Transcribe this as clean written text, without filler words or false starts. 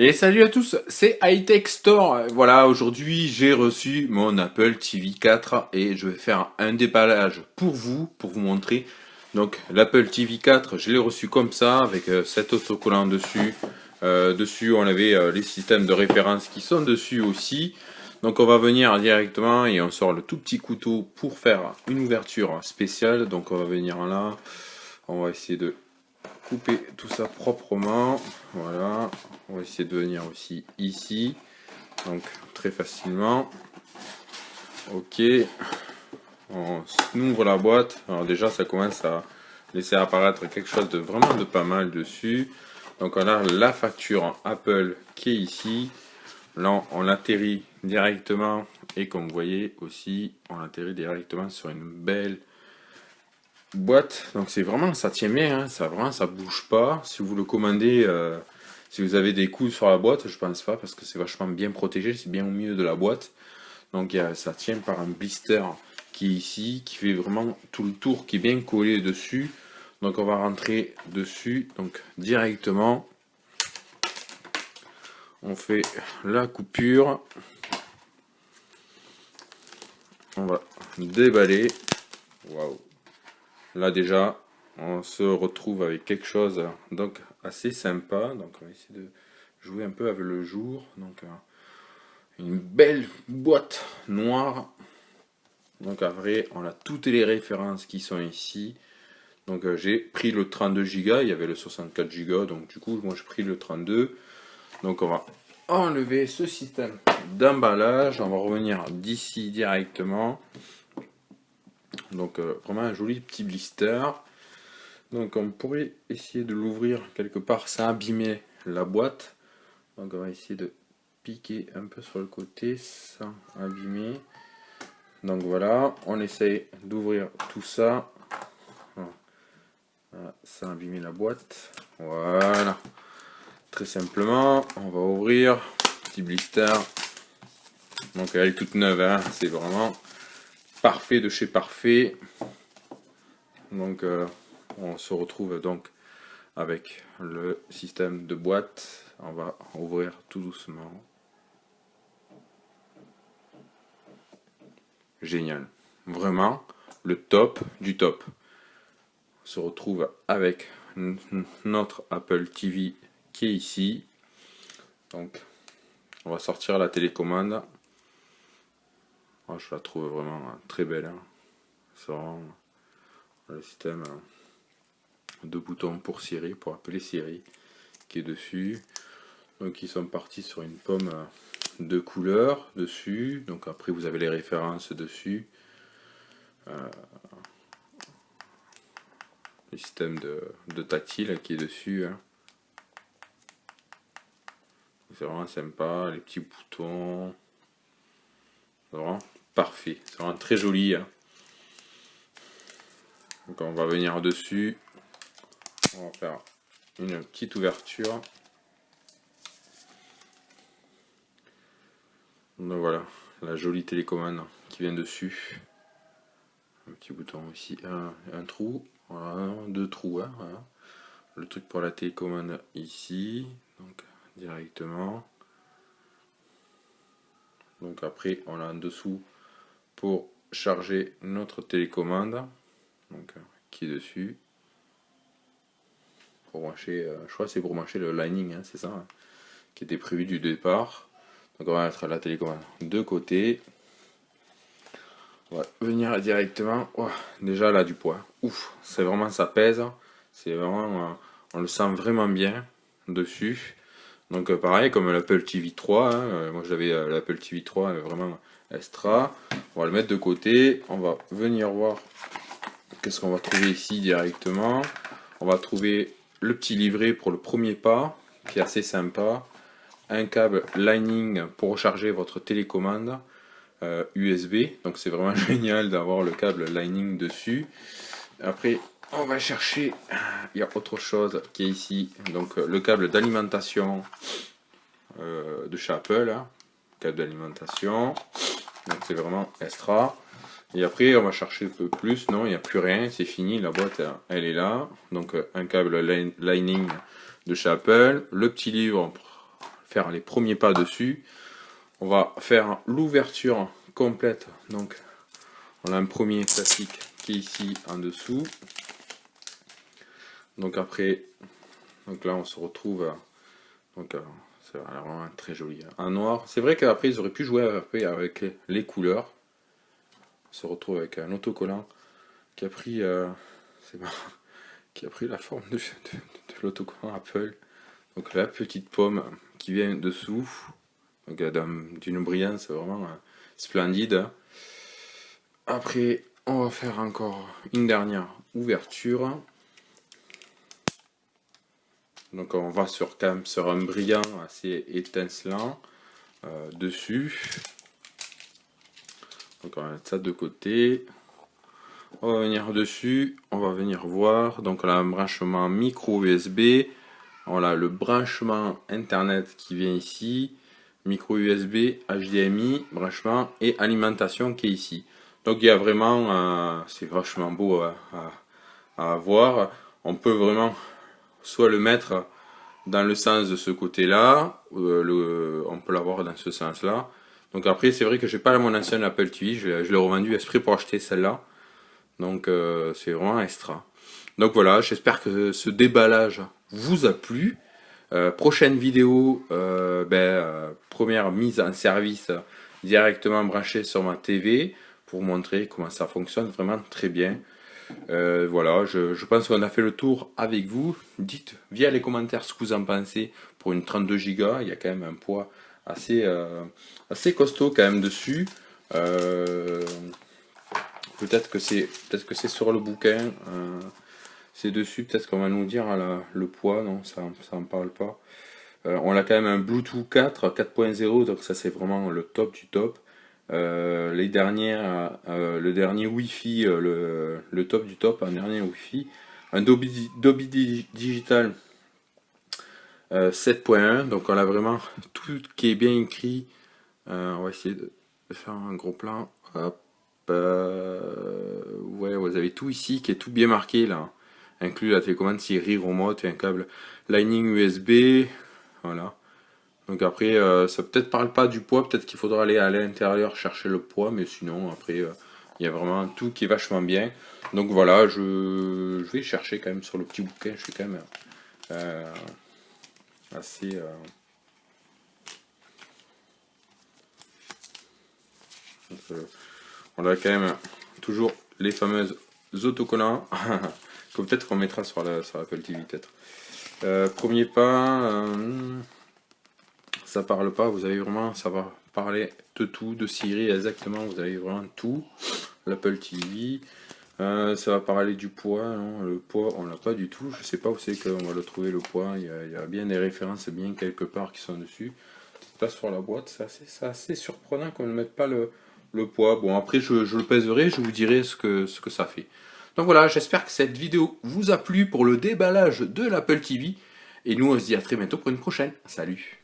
Et salut à tous, c'est Hightech Store. Voilà, aujourd'hui j'ai reçu mon Apple TV 4 et je vais faire un déballage pour vous montrer. Donc l'Apple TV 4, je l'ai reçu comme ça avec cet autocollant dessus. Dessus on avait les systèmes de référence qui sont dessus aussi. Donc on va venir directement et on sort le tout petit couteau pour faire une ouverture spéciale. Donc on va venir là, on va essayer de couper tout ça proprement. Voilà, on va essayer de venir aussi ici, donc très facilement. Ok, on ouvre la boîte. Alors déjà ça commence à laisser apparaître quelque chose de vraiment de pas mal dessus. Donc on a la facture Apple qui est ici. Là on atterrit directement et comme vous voyez aussi on atterrit directement sur une belle boîte. Donc c'est vraiment, ça tient bien, hein, ça vraiment ça bouge pas. Si vous le commandez, si vous avez des coups sur la boîte, je pense pas parce que c'est vachement bien protégé, c'est bien au milieu de la boîte. Donc ça tient par un blister qui est ici, qui fait vraiment tout le tour, qui est bien collé dessus. Donc on va rentrer dessus, donc directement. On fait la coupure. On va déballer. Waouh. Là déjà, on se retrouve avec quelque chose donc assez sympa. Donc on va essayer de jouer un peu avec le jour. Donc une belle boîte noire. Donc après, on a toutes les références qui sont ici. Donc j'ai pris le 32 Go, il y avait le 64 Go, donc du coup moi j'ai pris le 32. Donc on va enlever ce système d'emballage. On va revenir d'ici directement. Donc vraiment un joli petit blister. Donc on pourrait essayer de l'ouvrir quelque part sans abîmer la boîte. Donc on va essayer de piquer un peu sur le côté sans abîmer. Donc voilà, on essaye d'ouvrir tout ça. Voilà, sans abîmer la boîte. Voilà. Très simplement, on va ouvrir. Petit blister. Donc elle est toute neuve, hein. C'est vraiment parfait de chez parfait. Donc on se retrouve donc avec le système de boîte. On va ouvrir tout doucement. Génial. Vraiment le top du top. On se retrouve avec notre Apple TV qui est ici. Donc on va sortir la télécommande. Oh, je la trouve vraiment très belle. Hein. C'est vraiment le système de boutons pour Siri, pour appeler Siri, qui est dessus. Donc ils sont partis sur une pomme de couleur dessus. Donc après vous avez les références dessus. Le système de tactile qui est dessus. Hein. C'est vraiment sympa, les petits boutons. C'est vraiment parfait. C'est vraiment très joli. Hein. Donc on va venir dessus. On va faire une petite ouverture. Donc voilà, la jolie télécommande qui vient dessus. Un petit bouton ici, un trou, voilà, deux trous. Hein, voilà. Le truc pour la télécommande ici, donc directement. Donc après, on a en dessous pour charger notre télécommande, donc qui est dessus. Pour brancher, je crois que c'est pour brancher le Lightning, hein, c'est ça, hein, qui était prévu du départ. Donc on va mettre la télécommande de côté. On va venir directement. Oh, déjà là du poids. Ouf, c'est vraiment ça pèse. C'est vraiment, on le sent vraiment bien dessus. Donc pareil comme l'Apple TV 3. Hein, moi j'avais l'Apple TV 3 vraiment extra. On va le mettre de côté. On va venir voir qu'est-ce qu'on va trouver ici directement. On va trouver le petit livret pour le premier pas qui est assez sympa. Un câble Lightning pour recharger votre télécommande USB. Donc c'est vraiment génial d'avoir le câble Lightning dessus. Après on va chercher, il y a autre chose qui est ici. Donc le câble d'alimentation de chez Apple. Hein. Câble d'alimentation. Donc c'est vraiment extra. Et après on va chercher un peu plus. Non, il n'y a plus rien. C'est fini. La boîte elle est là. Donc un câble Lightning de chez Apple. Le petit livre pour faire les premiers pas dessus. On va faire l'ouverture complète. Donc on a un premier classique qui est ici en dessous. Donc après, donc là on se retrouve, donc c'est vraiment très joli en noir. C'est vrai qu'après ils auraient pu jouer avec les couleurs. On se retrouve avec un autocollant qui a pris, qui a pris la forme de l'autocollant Apple. Donc la petite pomme qui vient dessous, donc d'une brillance vraiment splendide. Après, on va faire encore une dernière ouverture. Donc on va quand même sur un brillant assez étincelant dessus. Donc on va mettre ça de côté. On va venir dessus, on va venir voir. Donc on a un branchement micro USB. On a le branchement internet qui vient ici. Micro USB, HDMI, branchement et alimentation qui est ici. Donc il y a vraiment, c'est vachement beau à voir. On peut vraiment soit le mettre dans le sens de ce côté-là, on peut l'avoir dans ce sens-là. Donc après, c'est vrai que j'ai pas mon ancienne Apple TV, je l'ai revendu exprès pour acheter celle-là. Donc c'est vraiment extra. Donc voilà, j'espère que ce déballage vous a plu. Prochaine vidéo, première mise en service directement branchée sur ma TV pour vous montrer comment ça fonctionne vraiment très bien. Voilà, je pense qu'on a fait le tour avec vous. Dites via les commentaires ce que vous en pensez pour une 32 Go. Il y a quand même un poids assez costaud quand même dessus. Peut-être que c'est sur le bouquin. C'est dessus, peut-être qu'on va nous dire le poids. Non, ça en parle pas. On a quand même un Bluetooth 4.0, donc ça c'est vraiment le top du top. Le dernier Wi-Fi, le top du top, un dernier Wi-Fi, un Dolby Digital 7.1, donc on a vraiment tout qui est bien écrit. On va essayer de faire un gros plan. Hop, ouais, vous avez tout ici qui est tout bien marqué là, inclus la télécommande Siri Remote et un câble Lightning USB, voilà. Donc après, ça peut-être parle pas du poids, peut-être qu'il faudra aller à l'intérieur chercher le poids, mais sinon après, il y a vraiment tout qui est vachement bien. Donc voilà, je vais chercher quand même sur le petit bouquin, je suis quand même assez... on a quand même toujours les fameuses autocollants, que peut-être qu'on mettra sur Apple TV peut-être. Premier pas... ça parle pas, vous avez vraiment, ça va parler de tout, de Siri exactement, vous avez vraiment tout, l'Apple TV, ça va parler du poids, non, le poids on l'a pas du tout, je sais pas où c'est qu'on va le trouver le poids, il y a bien des références bien quelque part qui sont dessus, pas sur la boîte, c'est assez surprenant qu'on ne mette pas le poids. Bon après je le pèserai, je vous dirai ce que ça fait. Donc voilà, j'espère que cette vidéo vous a plu pour le déballage de l'Apple TV, et nous on se dit à très bientôt pour une prochaine, salut.